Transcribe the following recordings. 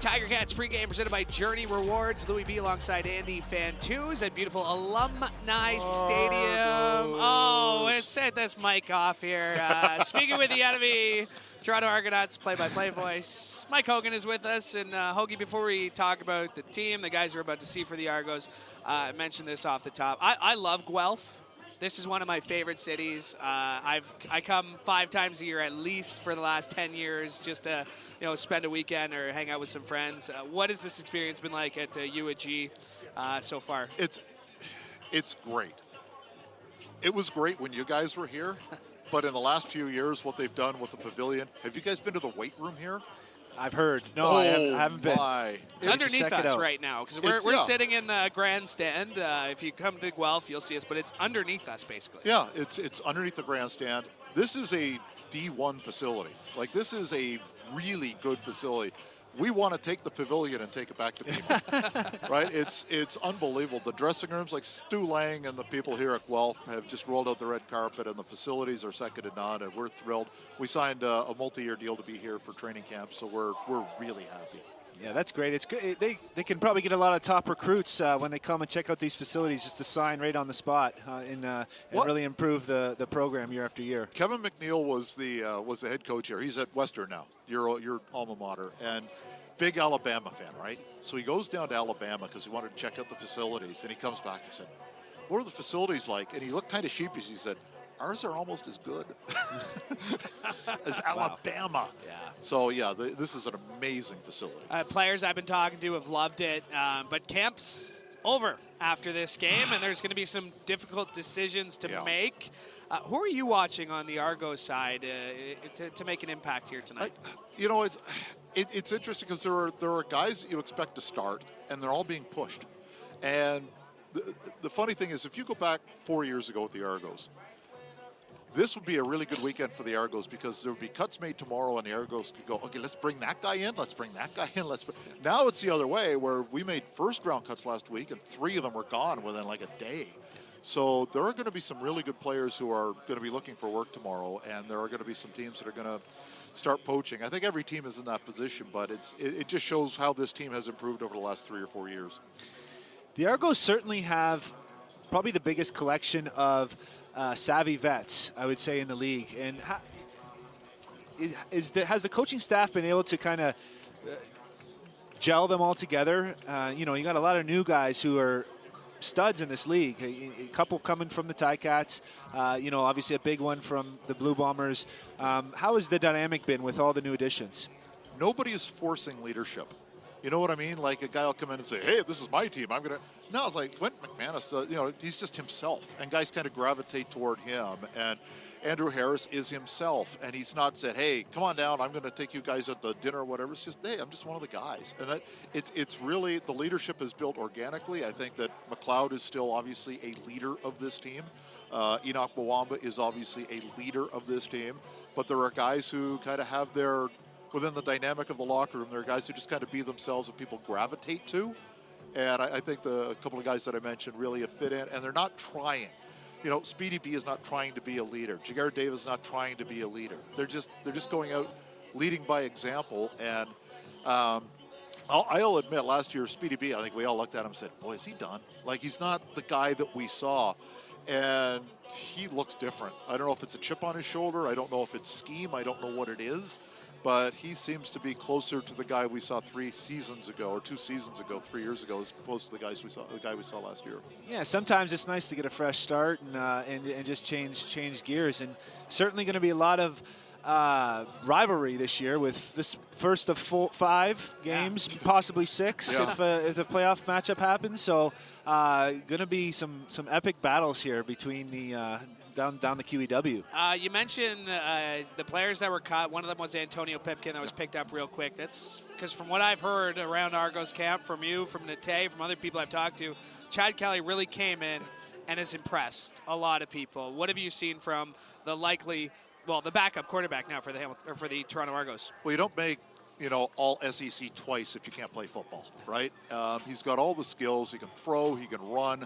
Tiger Cats pregame presented by Journey Rewards. Louie B alongside Andy Fantuz at beautiful Alumni Stadium. Oh, let's set this mic off here. Speaking with the enemy, Toronto Argonauts play-by-play voice. Mike Hogan is with us. And Hoagie, before we talk about the team, the guys we're about to see for the Argos, I mentioned this off the top. I love Guelph. This is one of my favorite cities. I come 5 times a year at least for the last 10 years just to spend a weekend or hang out with some friends. What has this experience been like at UAG so far? It's great. It was great when you guys were here, but in the last few years, what they've done with the pavilion, have you guys been to the weight room here? I've heard. No, I haven't been. It's underneath us right now because we're sitting in the grandstand. If you come to Guelph, you'll see us, but it's underneath us basically. Yeah, it's underneath the grandstand. This is a D1 facility. Like, this is a really good facility. We want to take the pavilion and take it back to people, right? It's unbelievable. The dressing rooms, like Stu Lang and the people here at Guelph have just rolled out the red carpet, and the facilities are second to none, and we're thrilled. We signed a multi-year deal to be here for training camp, so we're really happy. Yeah, that's great. It's good. They can probably get a lot of top recruits when they come and check out these facilities, just to sign right on the spot and really improve the program year after year. Kevin McNeil was the head coach here. He's at Western now, your alma mater, and big Alabama fan, right? So he goes down to Alabama because he wanted to check out the facilities, and he comes back and said, "What are the facilities like?" And he looked kind of sheepish. He said, "Ours are almost as good as Alabama." Yeah. So, yeah, this is an amazing facility. Players I've been talking to have loved it, but camp's over after this game, and there's going to be some difficult decisions to make. Who are you watching on the Argos side to make an impact here tonight? It's interesting because there are guys that you expect to start, and they're all being pushed. And the funny thing is, if you go back 4 years ago with the Argos, this would be a really good weekend for the Argos because there would be cuts made tomorrow, and the Argos could go, okay, let's bring that guy in, let's bring that guy in. Now it's the other way, where we made first-round cuts last week, and 3 of them were gone within like a day. So there are going to be some really good players who are going to be looking for work tomorrow, and there are going to be some teams that are going to start poaching. I think every team is in that position, but it just shows how this team has improved over the last 3 or 4 years. The Argos certainly have probably the biggest collection of savvy vets, I would say, in the league. And has the coaching staff been able to kind of gel them all together? You got a lot of new guys who are studs in this league. A couple coming from the Ticats, obviously a big one from the Blue Bombers. How has the dynamic been with all the new additions? Nobody is forcing leadership. You know what I mean? Like, a guy will come in and say, "Hey, this is my team. I'm going to..." No, it's like, Went McManus, he's just himself. And guys kind of gravitate toward him. And Andrew Harris is himself. And he's not said, "Hey, come on down. I'm going to take you guys at the dinner or whatever." It's just, "Hey, I'm just one of the guys." And it's really, the leadership is built organically. I think that McLeod is still obviously a leader of this team. Enoch Mwamba is obviously a leader of this team. But there are guys who kind of have their... Within the dynamic of the locker room, there are guys who just kind of be themselves and people gravitate to. And I think a couple of guys that I mentioned really have fit in, and they're not trying. Speedy B is not trying to be a leader. Jaguar Davis is not trying to be a leader. They're just going out leading by example. And I'll admit, last year, Speedy B, I think we all looked at him and said, "Boy, is he done?" Like, he's not the guy that we saw. And he looks different. I don't know if it's a chip on his shoulder. I don't know if it's scheme. I don't know what it is. But he seems to be closer to the guy we saw 3 seasons ago, or 2 seasons ago, 3 years ago, as opposed to the guy we saw last year. Yeah, sometimes it's nice to get a fresh start and just change gears. And certainly going to be a lot of rivalry this year with this first of 5 games, possibly 6 if the playoff matchup happens. So going to be some epic battles here between the down the QEW. You mentioned the players that were cut. One of them was Antonio Pipkin that was picked up real quick. That's because from what I've heard around Argos camp, from you, from Nate, from other people I've talked to, Chad Kelly really came in and has impressed a lot of people. What have you seen from the backup quarterback now for the Toronto Argos? Well, you don't make all SEC twice if you can't play football, right? He's got all the skills. He can throw. He can run.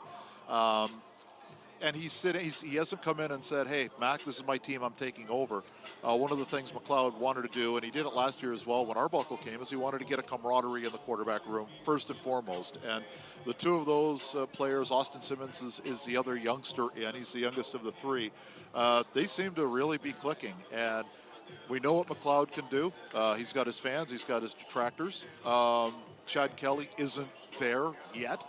and he's sitting. He hasn't come in and said, "Hey, Mac, this is my team. I'm taking over." One of the things McLeod wanted to do, and he did it last year as well when Arbuckle came, is he wanted to get a camaraderie in the quarterback room first and foremost. And the two of those players, Austin Simmons is the other youngster, and he's the youngest of the three. They seem to really be clicking, and we know what McLeod can do. He's got his fans, he's got his detractors. Chad Kelly isn't there yet.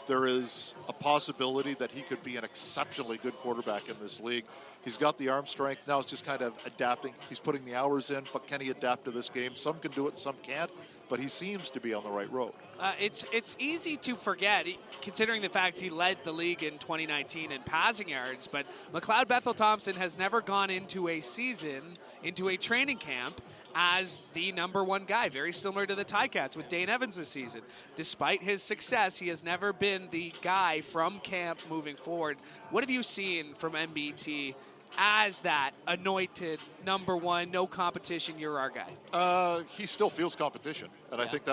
There is a possibility that he could be an exceptionally good quarterback in this league. He's got the arm strength. Now it's just kind of adapting. He's putting the hours in, but can he adapt to this game? Some can do it, some can't, but he seems to be on the right road. It's easy to forget, considering the fact he led the league in 2019 in passing yards, but McLeod Bethel Thompson has never gone into a season, into a training camp, as the number one guy, very similar to the Ticats with Dane Evans this season. Despite his success, he has never been the guy from camp moving forward. What have you seen from MBT as that anointed number one, no competition, you're our guy? He still feels competition, and I think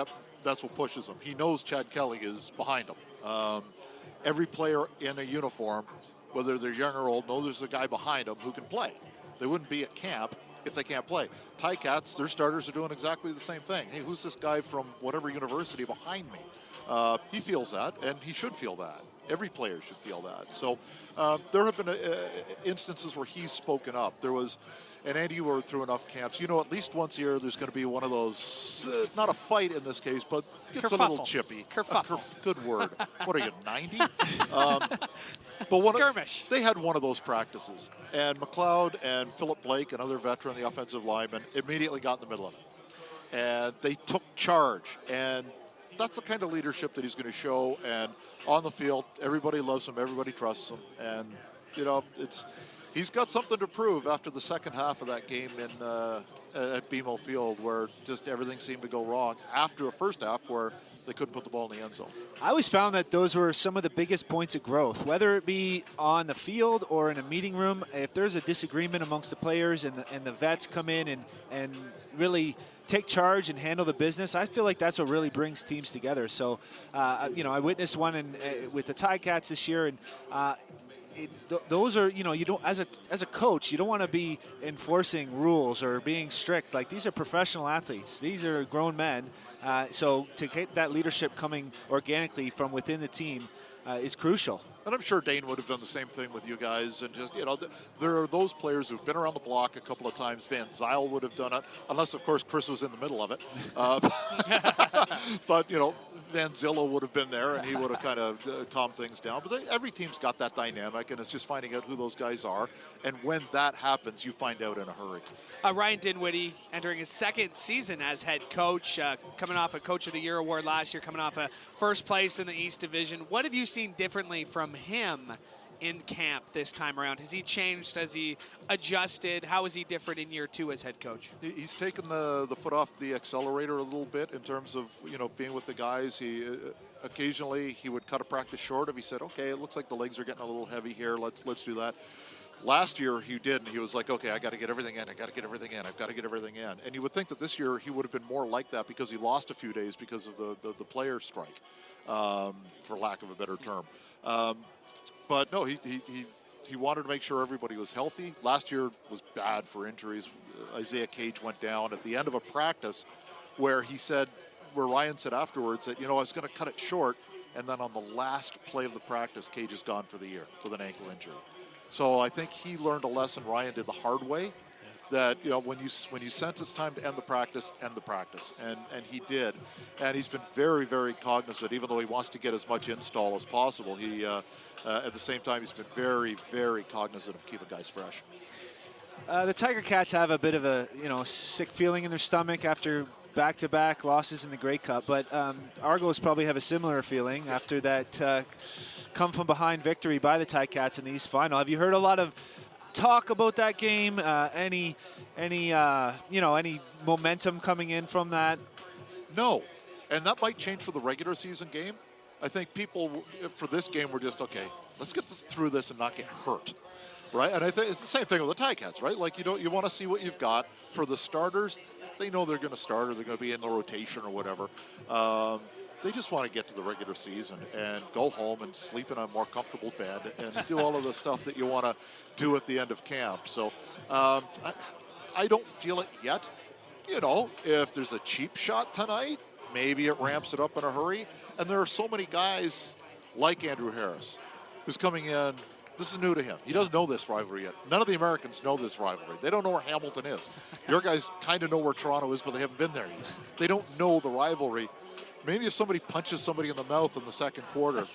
that's what pushes him. He knows Chad Kelly is behind him. Every player in a uniform, whether they're young or old, knows there's a guy behind them who can play. They wouldn't be at camp if they can't play. Ticats, their starters are doing exactly the same thing. Hey, who's this guy from whatever university behind me? He feels that, and he should feel that. Every player should feel that. So there have been instances where he's spoken up. There was, and Andy, you were through enough camps. You know, at least once a year, there's going to be one of those, not a fight in this case, but gets Kerfuffle. a little chippy. Kerfuffle. Good word. What are you, 90? Skirmish. They had one of those practices, and McLeod and Philip Blake, another veteran, the offensive lineman, immediately got in the middle of it. And they took charge, and that's the kind of leadership that he's going to show. And on the field, everybody loves him, everybody trusts him, and you know, he's got something to prove after the second half of that game at BMO Field, where just everything seemed to go wrong after a first half where they couldn't put the ball in the end zone. I always found that those were some of the biggest points of growth, whether it be on the field or in a meeting room. If there's a disagreement amongst the players and the vets come in and really take charge and handle the business, I feel like that's what really brings teams together. So, I witnessed one with the Ticats this year, and those are, you don't, as a coach, you don't want to be enforcing rules or being strict. Like, these are professional athletes. These are grown men. So to get that leadership coming organically from within the team is crucial. And I'm sure Dane would have done the same thing with you guys. And just, there are those players who've been around the block a couple of times. Van Zyl would have done it, unless, of course, Chris was in the middle of it. But, Van Zilla would have been there, and he would have kind of calmed things down. But every team's got that dynamic, and it's just finding out who those guys are. And when that happens, you find out in a hurry. Ryan Dinwiddie entering his second season as head coach, coming off a Coach of the Year award last year, coming off a first place in the East Division. What have you seen differently from him in camp this time around? Has he changed? Has he adjusted? How is he different in year two as head coach? He's taken the foot off the accelerator a little bit in terms of, being with the guys. He occasionally he would cut a practice short if he said, okay, it looks like the legs are getting a little heavy here. Let's do that. Last year he didn't. He was like, okay, I got to get everything in. I've got to get everything in. And you would think that this year he would have been more like that because he lost a few days because of the player strike, for lack of a better term. But no, he wanted to make sure everybody was healthy. Last year was bad for injuries. Isaiah Cage went down at the end of a practice where Ryan said afterwards that, I was going to cut it short. And then on the last play of the practice, Cage is gone for the year with an ankle injury. So I think he learned a lesson Ryan did the hard way, that when you sense it's time to end the practice, and he did. And he's been very, very cognizant, even though he wants to get as much install as possible. He at the same time, he's been very, very cognizant of keeping guys fresh. The Tiger Cats have a bit of a sick feeling in their stomach after back-to-back losses in the Grey Cup, but Argos probably have a similar feeling after that come from behind victory by the Ticats in the East Final. Have you heard a lot of talk about that game? Any momentum coming in from that? No, and that might change for the regular season game. I think people for this game were just, okay, let's get through this and not get hurt, right? And I think it's the same thing with the Ticats, right? Like, you want to see what you've got. For the starters, they know they're going to start or they're going to be in the rotation or whatever. they just want to get to the regular season and go home and sleep in a more comfortable bed and do all of the stuff that you want to do at the end of camp. So I don't feel it yet. You know, if there's a cheap shot tonight, maybe it ramps it up in a hurry. And there are so many guys like Andrew Harris who's coming in. This is new to him. He doesn't know this rivalry yet. None of the Americans know this rivalry. They don't know where Hamilton is. Your guys kind of know where Toronto is, but they haven't been there yet. They don't know the rivalry. Maybe if somebody punches somebody in the mouth in the second quarter,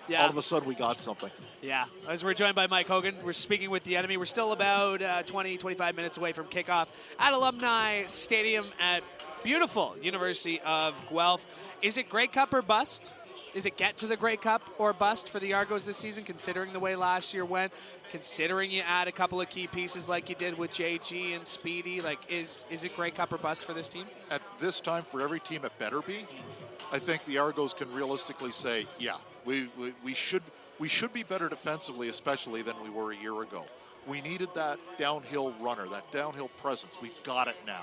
yeah. all of a sudden we got something. Yeah. As we're joined by Mike Hogan, we're speaking with the enemy. We're still about 20, 25 minutes away from kickoff at Alumni Stadium at beautiful University of Guelph. Is it Grey Cup or bust? Is it get to the Grey Cup or bust for the Argos this season, considering the way last year went, considering you add a couple of key pieces like you did with JG and Speedy? Like, is it Grey Cup or bust for this team? At this time, for every team, it better be. I think the Argos can realistically say, yeah, we should be better defensively, especially than we were a year ago. We needed that downhill runner, that downhill presence. We've got it now.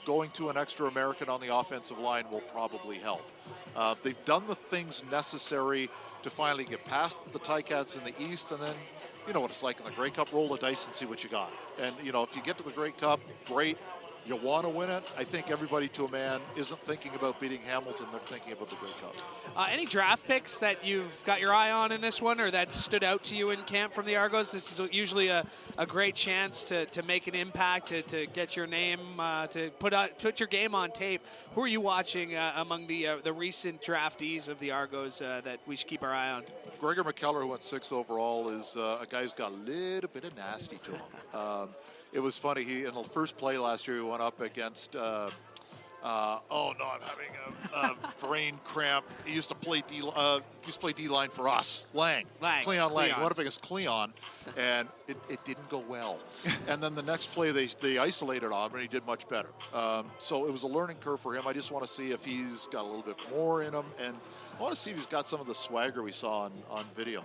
Going to an extra American on the offensive line will probably help. They've done the things necessary to finally get past the Ticats in the East, and then you know what it's like in the Grey Cup. Roll the dice and see what you got. And you know, if you get to the Grey Cup, great. You want to win it. I think everybody to a man isn't thinking about beating Hamilton. They're thinking about the Grey Cup. Any draft picks that you've got your eye on in this one, or that stood out to you in camp from the Argos? This is usually a great chance to make an impact, to get your name, to put your game on tape. Who are you watching among the recent draftees of the Argos that we should keep our eye on? Gregor McKellar, who went 6th overall, is a guy who's got a little bit of nasty to him. It was funny. He in the first play last year, he went up against. Oh no, I'm having a brain cramp. He used to play D line for us. Cleon Lang. He went up against Cleon, and it didn't go well. And then the next play they isolated on him, and he did much better. So it was a learning curve for him. I just want to see if he's got a little bit more in him, and I want to see if he's got some of the swagger we saw on video.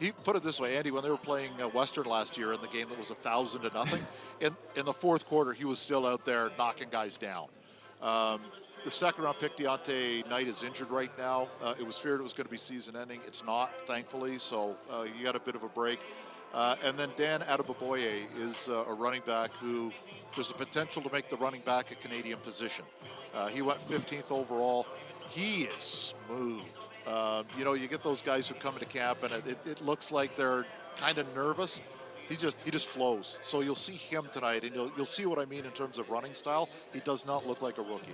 He put it this way, Andy, when they were playing Western last year in the game that was 1,000-0, in the fourth quarter, he was still out there knocking guys down. The second-round pick, Deontay Knight, is injured right now. It was feared it was going to be season-ending. It's not, thankfully, so you got a bit of a break. And then Dan Adebaboye is a running back who there's a potential to make the running back a Canadian position. He went 15th overall. He is smooth. You know, you get those guys who come into camp and it looks like they're kind of nervous. He just flows. So you'll see him tonight, and you'll see what I mean in terms of running style. He does not look like a rookie.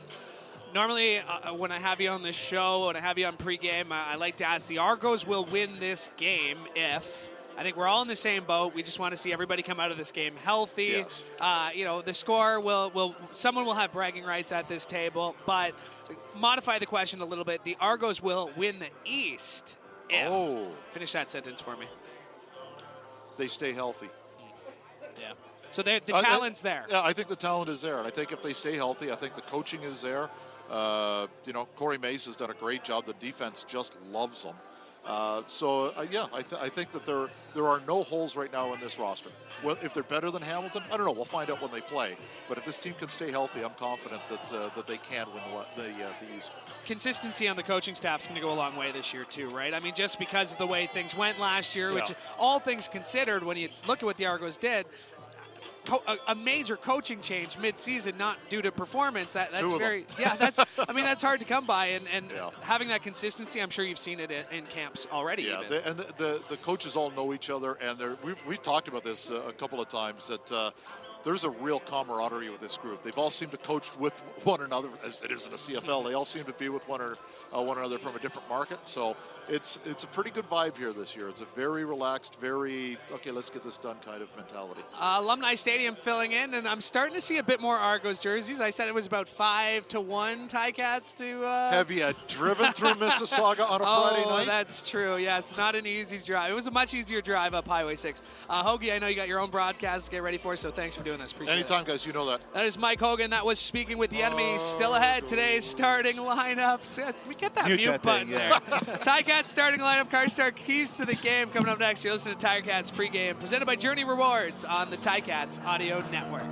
Normally, when I have you on this show, when I have you on pregame, I like to ask the Argos will win this game if. I think we're all in the same boat. We just want to see everybody come out of this game healthy. Yes. You know, the score will someone will have bragging rights at this table, but modify the question a little bit. The Argos will win the East if. Finish that sentence for me. They stay healthy. Yeah. So the talent's there. Yeah, I think the talent is there. And I think if they stay healthy, I think the coaching is there. You know, Corey Mace has done a great job. The defense just loves them. Yeah, I think that there are no holes right now in this roster. Well, if they're better than Hamilton, I don't know. We'll find out when they play. But if this team can stay healthy, I'm confident that they can win the East. Consistency on the coaching staff is going to go a long way this year too, right? I mean, just because of the way things went last year, which all things considered, when you look at what the Argos did, a major coaching change mid-season, not due to performance. That's very, that's hard to come by, and having that consistency, I'm sure you've seen it in camps already. Yeah, and the coaches all know each other, and we've talked about this a couple of times that there's a real camaraderie with this group. They've all seemed to coach with one another, as it is in the CFL. They all seem to be with one another from a different market. So it's a pretty good vibe here this year. It's a very relaxed, very, okay, let's get this done kind of mentality. Alumni Stadium filling in, and I'm starting to see a bit more Argos jerseys. I said it was about 5-1 Ticats to... Have you driven through Mississauga on a Friday night? Oh, that's true. Yes, not an easy drive. It was a much easier drive up Highway 6. Hoagie, I know you got your own broadcast to get ready for, so thanks for doing this. Appreciate Anytime, guys. You know that. That is Mike Hogan. That was Speaking with the Enemy. Still ahead. Today's starting lineups. We get that mute button there. Ticats starting lineup. Carstar keys to the game coming up next. You're listening to Tiger Cats pregame, presented by Journey Rewards on the Ticats Audio Network.